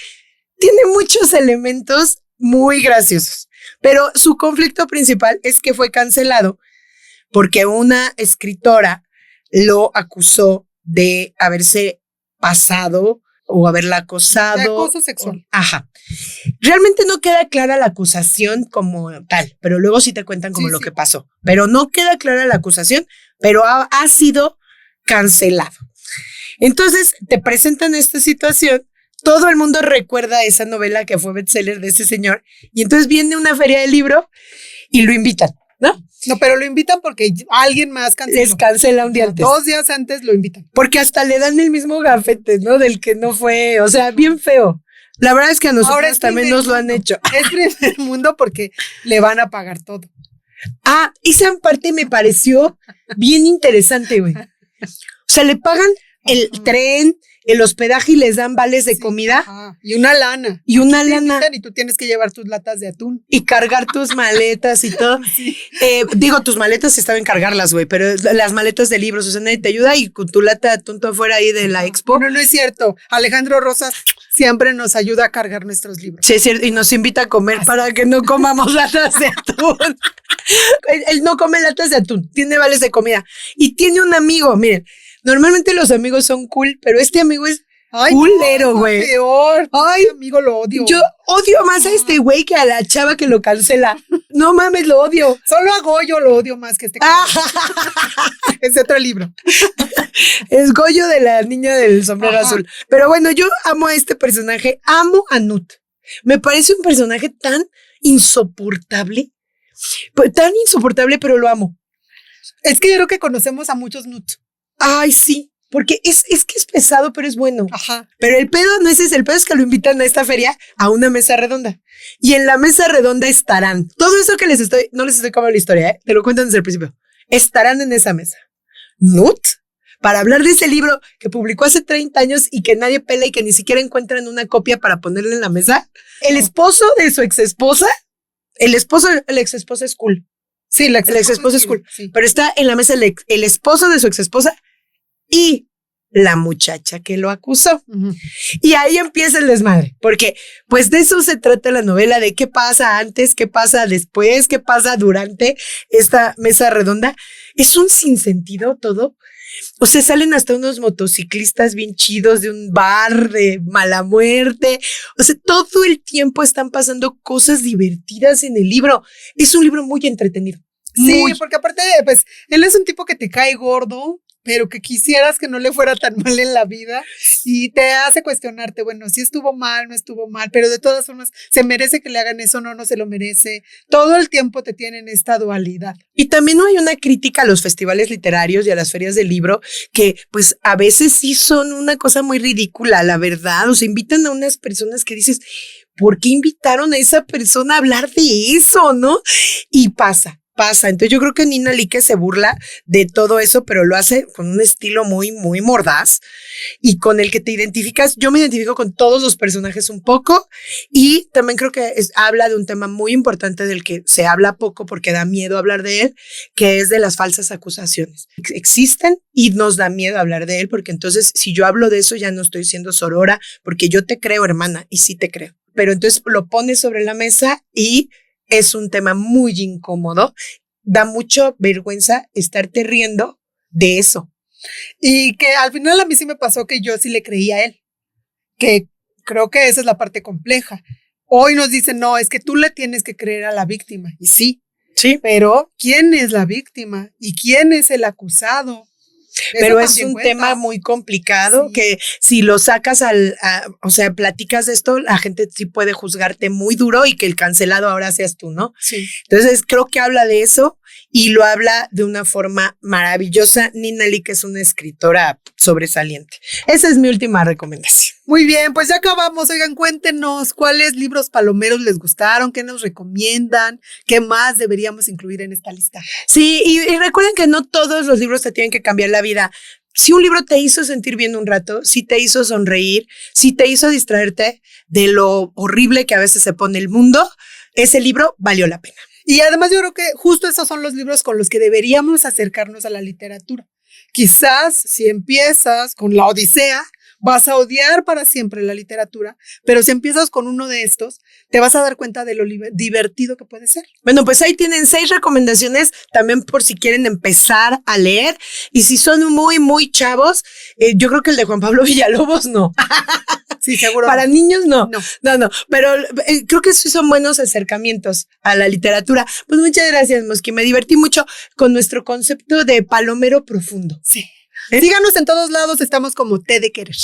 tiene muchos elementos muy graciosos. Pero su conflicto principal es que fue cancelado porque una escritora lo acusó de haberse pasado o haberla acosado. De acoso sexual. Ajá. Realmente no queda clara la acusación como tal, pero luego sí te cuentan como lo que pasó. Pero no queda clara la acusación, pero ha sido cancelado. Entonces te presentan esta situación, todo el mundo recuerda esa novela que fue bestseller de ese señor, y entonces viene una feria del libro y lo invitan, ¿no? No, pero lo invitan porque alguien más canceló. Les cancela un día antes. 2 días antes lo invitan. Porque hasta le dan el mismo gafete, ¿no? Del que no fue, o sea, bien feo. La verdad es que a nosotros también nos lo han hecho. Es primer mundo porque le van a pagar todo. Esa parte me pareció bien interesante, güey. O sea, le pagan el tren, el hospedaje y les dan vales de comida. Ajá. Y una lana. Y una lana. Y tú tienes que llevar tus latas de atún. Y cargar tus maletas y todo. Sí. Tus maletas estaban cargarlas, güey, pero las maletas de libros, o sea, nadie te ayuda y con tu lata de atún afuera ahí de la expo. No es cierto. Alejandro Rosas siempre nos ayuda a cargar nuestros libros. Sí, es cierto, y nos invita a comer para que no comamos latas de atún. Él no come latas de atún, tiene vales de comida. Y tiene un amigo, miren, normalmente los amigos son cool, pero este amigo es Ay, culero, no, güey. Peor. Ay, Amigo, lo odio. yo odio más a este güey que a la chava que lo cancela. No mames, lo odio. Solo a Goyo lo odio más que este. Es de otro libro. Es Goyo de la niña del sombrero azul. Pero bueno, yo amo a este personaje, amo a Nut. Me parece un personaje tan insoportable, pero lo amo. Es que yo creo que conocemos a muchos Nut. Ay, sí, porque es que es pesado, pero es bueno. Ajá. Pero el pedo no es ese, el pedo es que lo invitan a esta feria a una mesa redonda. Y en la mesa redonda estarán, todo eso que no les estoy contando la historia, te lo cuento desde el principio. Estarán en esa mesa Nut, para hablar de ese libro que publicó hace 30 años y que nadie pela y que ni siquiera encuentran una copia para ponerle en la mesa. El esposo de su exesposa, la exesposa es cool. Sí, La exesposa es cool. Sí. Pero está en la mesa el esposo de su exesposa y la muchacha que lo acusó. Uh-huh. Y ahí empieza el desmadre, porque pues de eso se trata la novela, de qué pasa antes, qué pasa después, qué pasa durante esta mesa redonda. Es un sinsentido todo. O sea, salen hasta unos motociclistas bien chidos de un bar de mala muerte. O sea, todo el tiempo están pasando cosas divertidas en el libro. Es un libro muy entretenido. Sí, porque aparte, pues, él es un tipo que te cae gordo, pero que quisieras que no le fuera tan mal en la vida y te hace cuestionarte, bueno, si estuvo mal, no estuvo mal, pero de todas formas, ¿se merece que le hagan eso? No se lo merece. Todo el tiempo te tienen esta dualidad. Y también no hay una crítica a los festivales literarios y a las ferias del libro que pues a veces sí son una cosa muy ridícula, la verdad. O sea, invitan a unas personas que dices, ¿por qué invitaron a esa persona a hablar de eso, no? Y pasa. Entonces yo creo que Nina Like se burla de todo eso, pero lo hace con un estilo muy, muy mordaz y con el que te identificas. Yo me identifico con todos los personajes un poco y también creo que habla de un tema muy importante del que se habla poco porque da miedo hablar de él, que es de las falsas acusaciones. Existen y nos da miedo hablar de él porque entonces si yo hablo de eso ya no estoy siendo sorora porque yo te creo, hermana, y sí te creo. Pero entonces lo pones sobre la mesa y es un tema muy incómodo. Da mucha vergüenza estarte riendo de eso. Y que al final a mí sí me pasó que yo sí le creía a él. Que creo que esa es la parte compleja. Hoy nos dicen, no, es que tú le tienes que creer a la víctima. Y sí. Pero ¿quién es la víctima? ¿Y quién es el acusado? Pero es un tema muy complicado que si lo sacas o sea, platicas de esto, la gente sí puede juzgarte muy duro y que el cancelado ahora seas tú, ¿no? Sí. Entonces creo que habla de eso y lo habla de una forma maravillosa. Nina Like es una escritora sobresaliente. Esa es mi última recomendación. Muy bien, pues ya acabamos. Oigan, cuéntenos cuáles libros palomeros les gustaron, qué nos recomiendan, qué más deberíamos incluir en esta lista. Sí, y recuerden que no todos los libros te tienen que cambiar la vida. Si un libro te hizo sentir bien un rato, si te hizo sonreír, si te hizo distraerte de lo horrible que a veces se pone el mundo, ese libro valió la pena. Y además yo creo que justo esos son los libros con los que deberíamos acercarnos a la literatura. Quizás si empiezas con La Odisea, vas a odiar para siempre la literatura, pero si empiezas con uno de estos, te vas a dar cuenta de lo divertido que puede ser. Bueno, pues ahí tienen 6 recomendaciones también por si quieren empezar a leer. Y si son muy, muy chavos, yo creo que el de Juan Pablo Villalobos no. Sí, seguro. Para niños no. No. Pero creo que sí son buenos acercamientos a la literatura. Pues muchas gracias, Mosqui. Me divertí mucho con nuestro concepto de palomero profundo. Sí. Síganos en todos lados, estamos como Té de Querer.